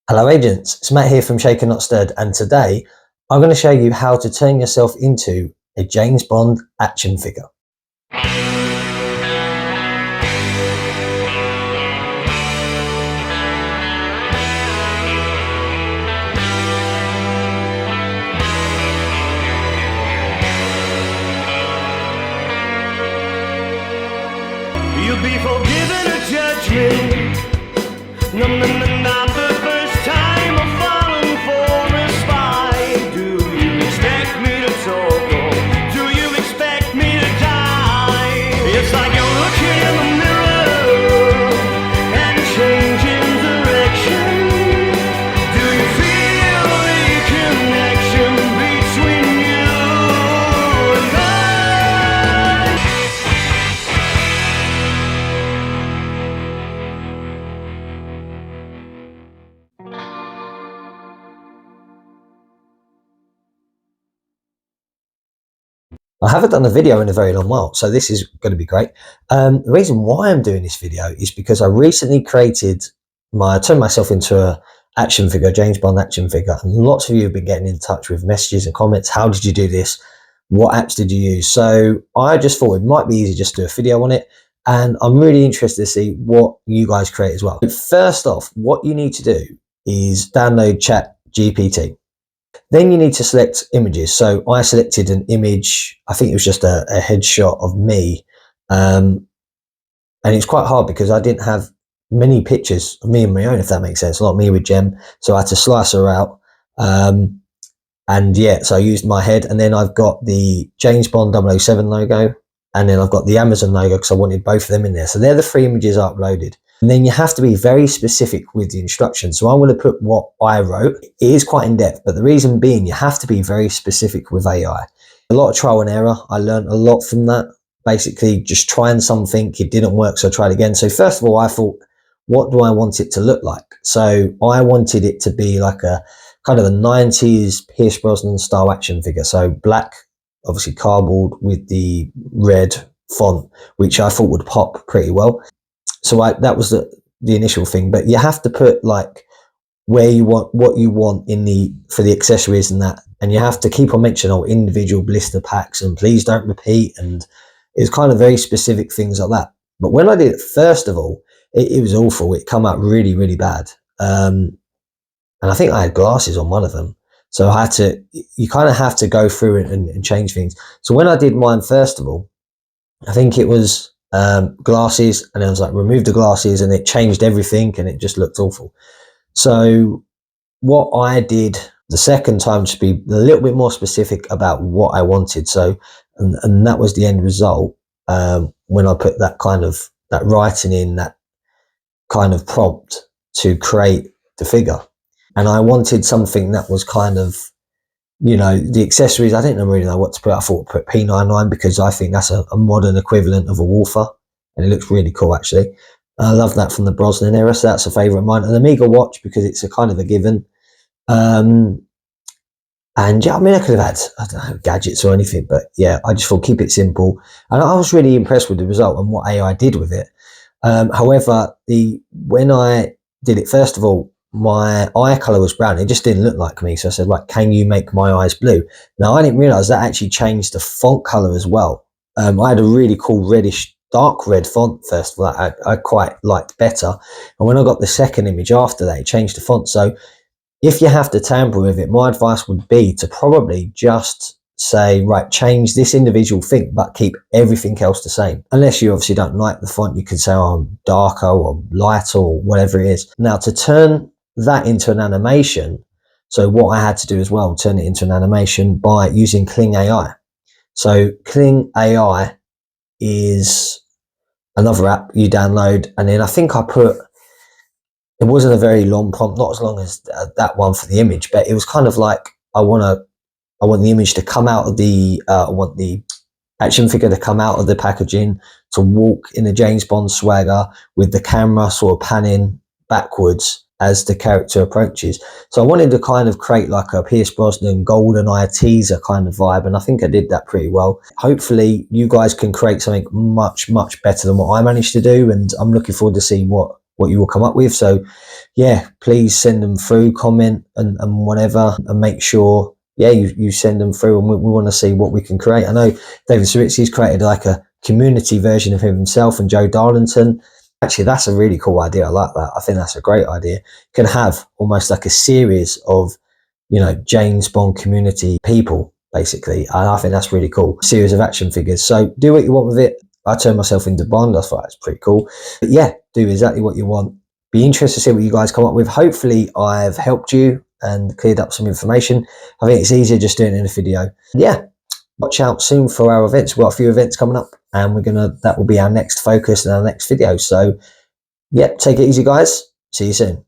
Hello agents, it's Matt here from Shaken Not Stirred, and today I'm going to show you how to turn yourself into a James Bond action figure. You'll be forgiven a judgment. No, not the first time I've fallen for a spy. Do you expect me to talk or do you expect me to die? It's like you're looking in the mirror and changing direction. Do you feel the connection between you and I? I haven't done a video in a very long while, so this is going to be great. The reason why I'm doing this video is because I recently turned myself into a action figure, James Bond action figure, and lots of you have been getting in touch with messages and comments. How did you do this? What apps did you use? So I just thought it might be easy just to do a video on it, and I'm really interested to see what you guys create as well. But first off, what you need to do is download ChatGPT. Then you need to select images. So I selected an image, I think it was just a headshot of me. And it's quite hard because I didn't have many pictures of me and my own, if that makes sense. Not me with Jem. So I had to slice her out. And yeah, so I used my head, and then I've got the James Bond 007 logo, and then I've got the Amazon logo because I wanted both of them in there. So they're the three images I uploaded. And then you have to be very specific with the instructions. So I'm going to put what I wrote. It is quite in depth, but the reason being you have to be very specific with AI. A lot of trial and error. I learned a lot from that. Basically just trying something, it didn't work, so I tried again. So first of all, I thought, what do I want it to look like? So I wanted it to be like a kind of a 90s Pierce Brosnan style action figure. So black, obviously cardboard with the red font, which I thought would pop pretty well. So that was the initial thing, but you have to put like where you want, what you want for the accessories and that, and you have to keep on mentioning individual blister packs and please don't repeat, and it's kind of very specific things like that. But when I did it, first of all, it was awful. It came out really, really bad. And I think I had glasses on one of them. So you kind of have to go through it and change things. So when I did mine, first of all, I think it was glasses, and I was like, remove the glasses, and it changed everything, and it just looked awful. So what I did the second time, to be a little bit more specific about what I wanted. So, and that was the end result when I put that writing in, that kind of prompt to create the figure. And I wanted something that was kind of, the accessories, I didn't really know what to put. I thought put P99 because I think that's a modern equivalent of a Wolfer, and it looks really cool actually. I love that from the Brosnan era, so that's a favourite of mine. An Amiga watch because it's a kind of a given. And yeah, I mean, I could have had, I don't know, gadgets or anything, but yeah, I just thought keep it simple. And I was really impressed with the result and what AI did with it. However, when I did it, first of all, my eye color was brown. It just didn't look like me. So I said, right, can you make my eyes blue? Now, I didn't realize that actually changed the font color as well. I had a really cool reddish, dark red font, first of all, I quite liked better. And when I got the second image after that, it changed the font. So if you have to tamper with it, my advice would be to probably just say, right, change this individual thing, but keep everything else the same. Unless you obviously don't like the font, you can say, oh, darker or lighter or whatever it is. Now, to turn that into an animation, so what I had to do as well, turn it into an animation by using Kling AI. So Kling AI is another app you download, and then I think it wasn't a very long prompt, not as long as that one for the image, but it was kind of like, I want the image to come out of I want the action figure to come out of the packaging, to walk in a James Bond swagger with the camera sort of panning backwards as the character approaches. So I wanted to kind of create like a Pierce Brosnan GoldenEye teaser kind of vibe, and I think I did that pretty well. Hopefully you guys can create something much, much better than what I managed to do, and I'm looking forward to see what what you will come up with. So yeah, please send them through, comment and whatever, and make sure, yeah, you send them through, and we want to see what we can create. I know David Saritsy's created like a community version of himself and Joe Darlington. Actually, that's a really cool idea. I like that. I think that's a great idea. You can have almost like a series of, you know, James Bond community people, basically. And I think that's really cool. Series of action figures. So do what you want with it. I turned myself into Bond. I thought it's pretty cool. But yeah, do exactly what you want. Be interested to see what you guys come up with. Hopefully I've helped you and cleared up some information. I think it's easier just doing it in a video. Yeah, watch out soon for our events. We've got a few events coming up, and that will be our next focus and our next video. So yeah, take it easy, guys. See you soon.